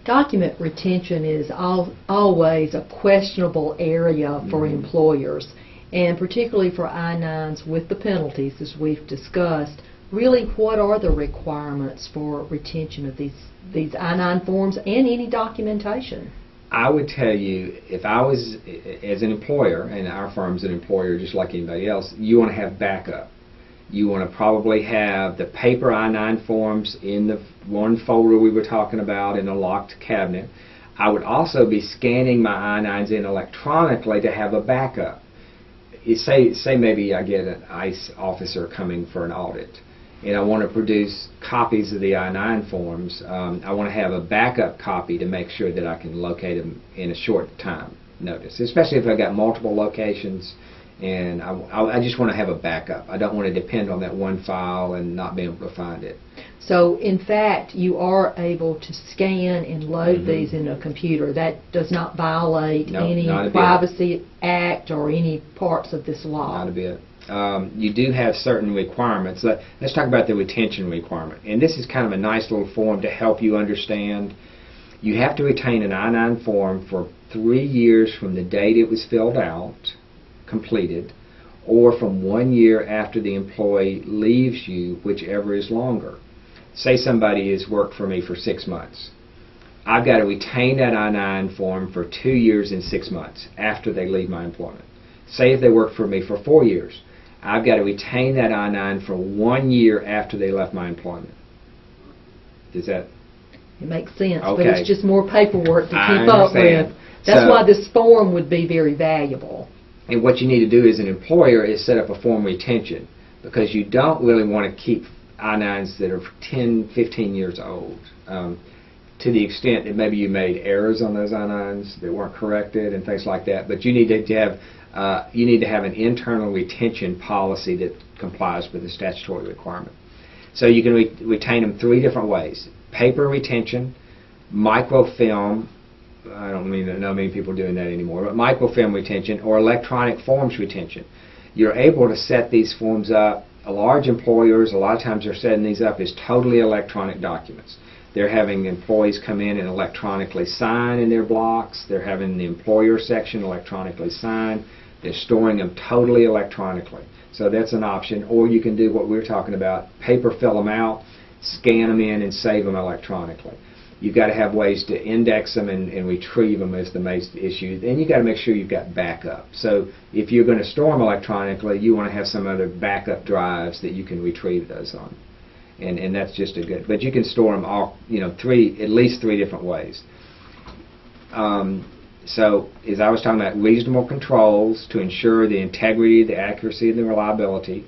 Document retention is always a questionable area for employers, and particularly for I-9s with the penalties, as we've discussed. Really, what are the requirements for retention of these I-9 forms and any documentation? I would tell you, if I was, as an employer, and our firm's an employer just like anybody else, you want to have backup. You want to probably have the paper I-9 forms in the one folder we were talking about in a locked cabinet. I would also be scanning my I-9s in electronically to have a backup. Say maybe I get an ICE officer coming for an audit, and I want to produce copies of the I-9 forms. I want to have a backup copy to make sure that I can locate them in a short time notice, especially if I've got multiple locations, and I just want to have a backup. I don't want to depend on that one file and not be able to find it. So, in fact, you are able to scan and load these in a computer. That does not violate any Privacy Act or any parts of this law. Not a bit. You do have certain requirements. Let's talk about the retention requirement. And this is kind of a nice little form to help you understand. You have to retain an I-9 form for 3 years from the date it was filled out, completed, or from 1 year after the employee leaves you, whichever is longer. Say somebody has worked for me for 6 months. I've got to retain that I-9 form for 2 years and 6 months after they leave my employment. Say if they worked for me for 4 years, I've got to retain that I-9 for 1 year after they left my employment. Does that? It makes sense, okay. But it's just more paperwork to keep up with. That's why this form would be very valuable. And what you need to do as an employer is set up a form retention, because you don't really want to keep I-9s that are 10, 15 years old. To the extent that maybe you made errors on those I-9s that weren't corrected and things like that, but you need to have an internal retention policy that complies with the statutory requirement. So you can retain them 3 different ways: paper retention, microfilm. I don't know many people doing that anymore, but microfilm retention, or electronic forms retention. You're able to set these forms up. Large employers, a lot of times they're setting these up as totally electronic documents. They're having employees come in and electronically sign in their blocks. They're having the employer section electronically sign. They're storing them totally electronically. So that's an option. Or you can do what we're talking about: paper fill them out, scan them in, and save them electronically. You've got to have ways to index them and retrieve them is the main issue. And you've got to make sure you've got backup. So if you're going to store them electronically, you want to have some other backup drives that you can retrieve those on. And that's just a good. But you can store them all, at least three different ways. So as I was talking about, reasonable controls to ensure the integrity, the accuracy, and the reliability.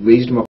Reasonable